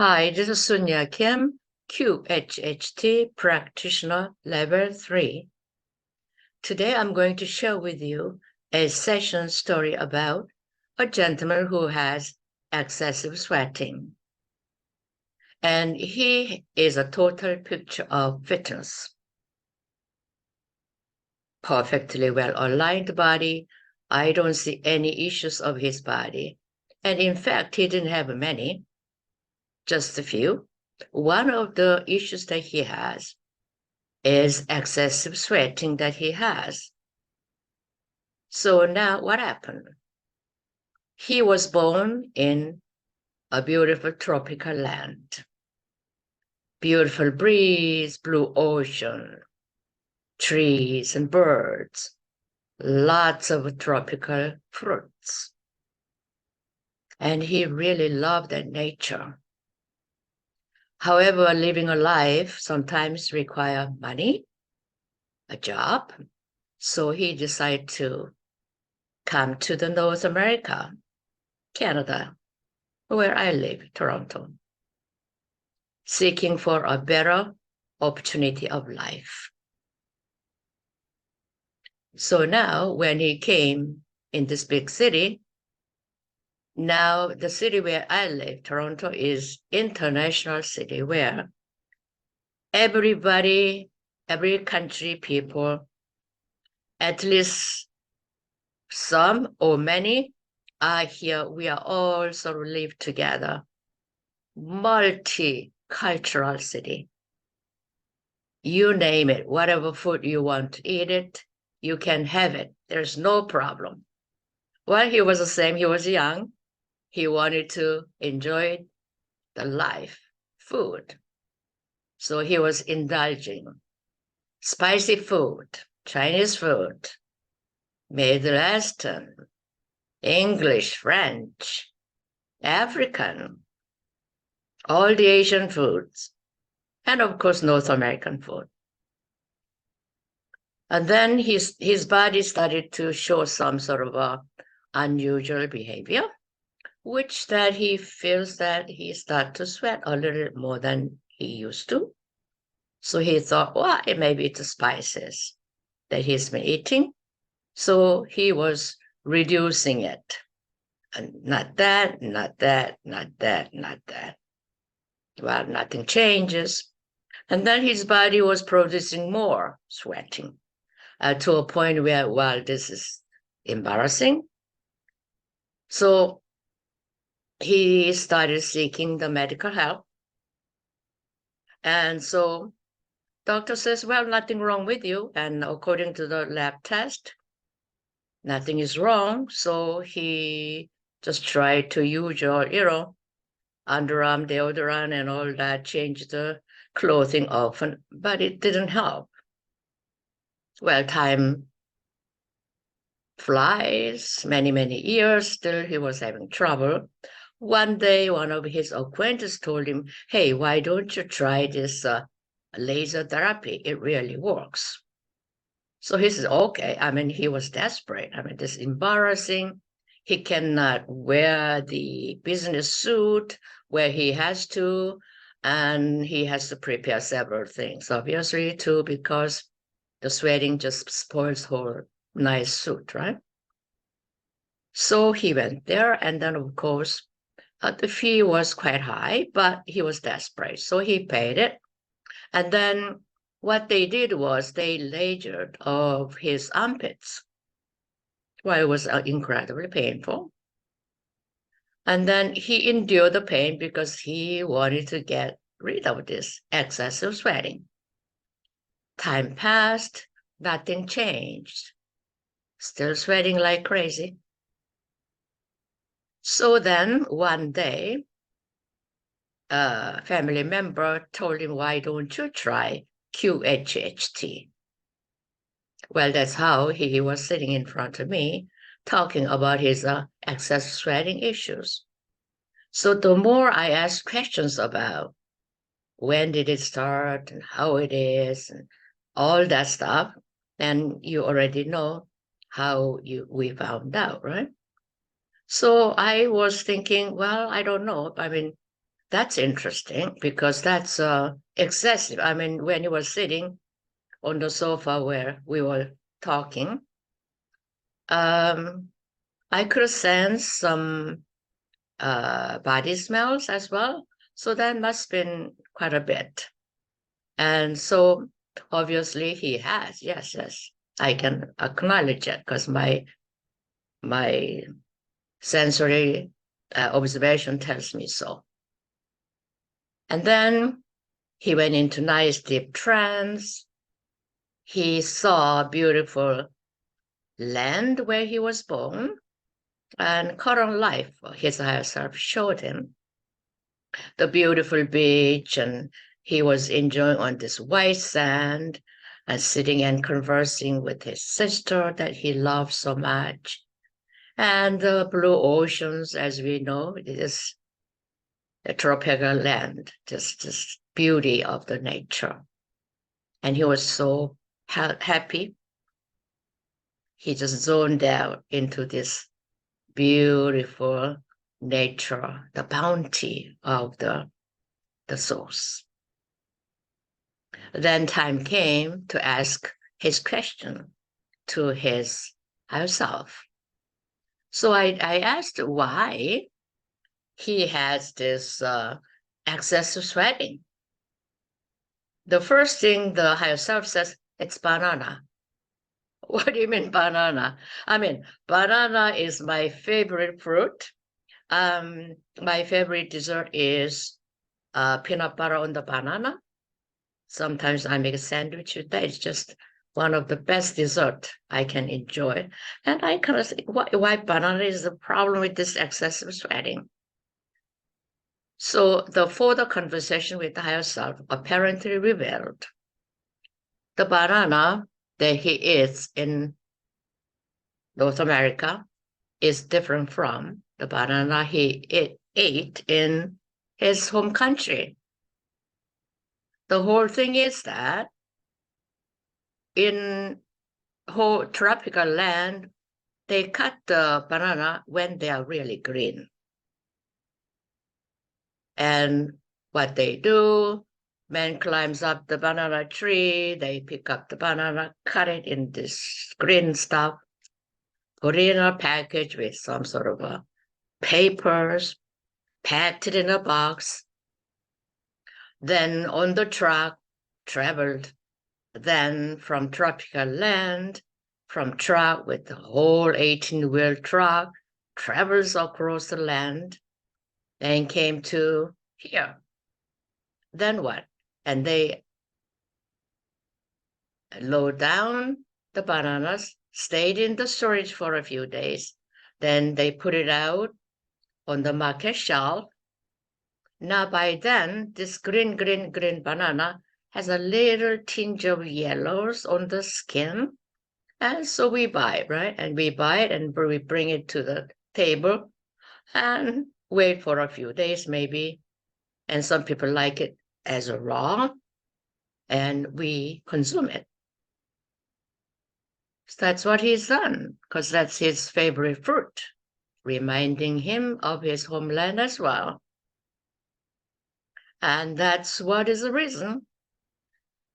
Hi, this is Soonja Kim, QHHT Practitioner Level 3. Today I'm going to share with you a session story about a gentleman who has excessive sweating. And he is a total picture of fitness. Perfectly well-aligned body. I don't see any issues of his body. And in fact, he didn't have many, just a few. One of the issues that he has is excessive sweating that he has. So now what happened? He was born in a beautiful tropical land. Beautiful breeze, blue ocean, trees and birds, lots of tropical fruits. And he really loved that nature. However, living a life sometimes requires money, a job. So he decided to come to the North America, Canada, where I live, Toronto, seeking for a better opportunity of life. So now when he came in this big city, now the city where I live, Toronto, is international city where everybody, every country people, at least some or many are here. We are all sort of live together. Multicultural city. You name it, whatever food you want to eat it, you can have it. There's no problem. Well, he was the same. He was young. He wanted to enjoy the life, food. So he was indulging. Spicy food, Chinese food, Middle Eastern, English, French, African, all the Asian foods, and of course, North American food. And then his body started to show some sort of a unusual behavior, which that he feels that he started to sweat a little more than he used to. So he thought, well, maybe it's the spices that he's been eating. So he was reducing it. And not that, not that, not that, not that. Well, nothing changes. And then his body was producing more sweating to a point where, well, this is embarrassing. So he started seeking the medical help. And so doctor says, well, nothing wrong with you. And according to the lab test, nothing is wrong. So he just tried to use your, underarm deodorant and all that, change the clothing often, but it didn't help. Well, time flies, many, many years, still he was having trouble. One day, one of his acquaintances told him, hey, why don't you try this laser therapy? It really works. So he says, okay. I mean, he was desperate. I mean, this is embarrassing. He cannot wear the business suit where he has to, and he has to prepare several things, obviously, too, because the sweating just spoils whole nice suit, right? So he went there, and then, of course, the fee was quite high, but he was desperate. So he paid it. And then what they did was they lasered off his armpits. Well, it was incredibly painful. And then he endured the pain because he wanted to get rid of this excessive sweating. Time passed, nothing changed. Still sweating like crazy. So then one day, a family member told him, why don't you try QHHT? Well, that's how he was sitting in front of me talking about his excess sweating issues. So the more I asked questions about when did it start and how it is and all that stuff, then you already know how we found out, right? So I was thinking, well, I don't know. I mean, That's interesting because that's excessive. I mean, when you were sitting on the sofa where we were talking, I could sense some body smells as well. So that must have been quite a bit. And so obviously he has, yes, yes. I can acknowledge it because my sensory observation tells me so. And then he went into nice deep trance. He saw beautiful land where he was born and current life. His higher self showed him the beautiful beach, and he was enjoying on this white sand and sitting and conversing with his sister that he loved so much. And the blue oceans, as we know, it is a tropical land, just beauty of the nature. And he was so happy. He just zoned out into this beautiful nature, the bounty of the source. Then time came to ask his question to his higher self. So I asked why he has this excessive sweating. The first thing the higher self says, it's banana. What do you mean banana? I mean, banana is my favorite fruit. My favorite dessert is peanut butter on the banana. Sometimes I make a sandwich with that. It's just one of the best dessert I can enjoy. And I kind of think, why banana is the problem with this excessive sweating? So the further conversation with the higher self apparently revealed the banana that he eats in North America is different from the banana he ate in his home country. The whole thing is that in whole tropical land, they cut the banana when they are really green. And what they do, man climbs up the banana tree, they pick up the banana, cut it in this green stuff, put it in a package with some sort of a papers, packed it in a box, then on the truck, traveled, then from tropical land, from truck with the whole 18-wheel truck, travels across the land, and came to here. Then what? And they load down the bananas, stayed in the storage for a few days. Then they put it out on the market shelf. Now by then, this green banana has a little tinge of yellows on the skin. And so we buy it, right? And we buy it and we bring it to the table and wait for a few days maybe. And some people like it as a raw, and we consume it. So that's what he's done, because that's his favorite fruit, reminding him of his homeland as well. And that's what is the reason.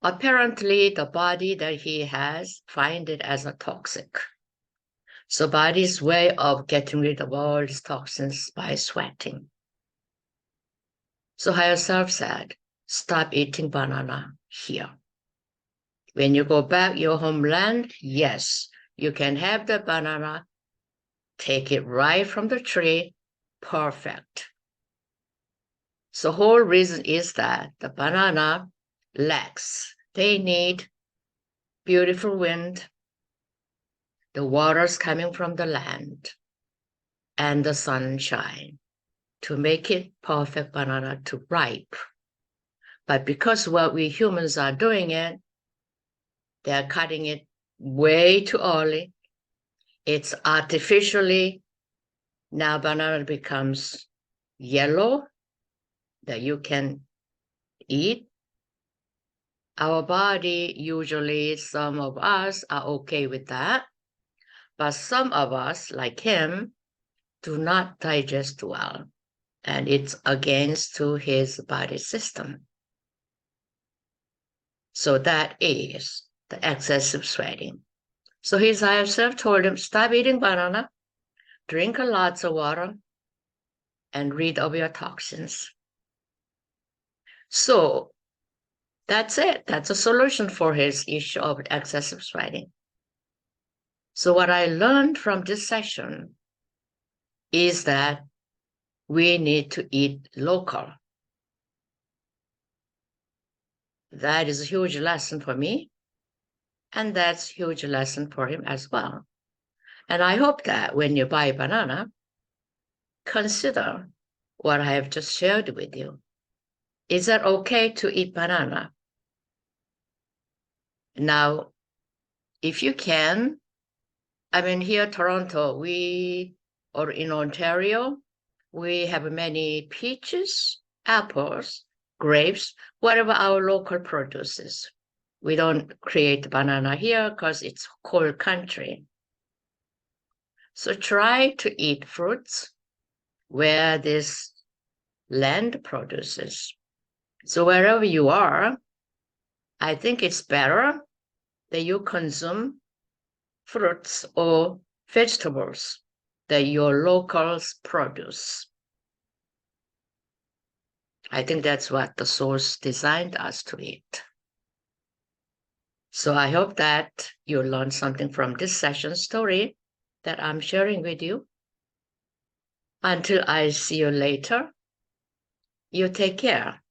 Apparently, the body that he has find it as a toxic. So body's way of getting rid of all these toxins by sweating. So higher self said, stop eating banana here. When you go back your homeland, yes, you can have the banana, take it right from the tree, perfect. So whole reason is that the banana lacks, they need beautiful wind, the waters coming from the land, and the sunshine to make it perfect banana to ripe. But because what we humans are doing it, they're cutting it way too early. It's artificially, now banana becomes yellow that you can eat. Our body, usually some of us are okay with that, but some of us, like him, do not digest well. and it's against to his body system. So that is the excessive sweating. So his higher self told him, stop eating banana, drink lots of water, and rid of your toxins. So that's it. That's a solution for his issue of excessive sweating. So what I learned from this session is that we need to eat local. That is a huge lesson for me. And that's a huge lesson for him as well. And I hope that when you buy a banana, consider what I have just shared with you. Is it okay to eat banana? Now, if you can, I mean, here Toronto, or in Ontario, we have many peaches, apples, grapes, whatever our local produces. We don't create banana here because it's cold country. So try to eat fruits where this land produces. So wherever you are, I think it's better that you consume fruits or vegetables that your locals produce. I think that's what the source designed us to eat. So I hope that you learned something from this session story that I'm sharing with you. Until I see you later, you take care.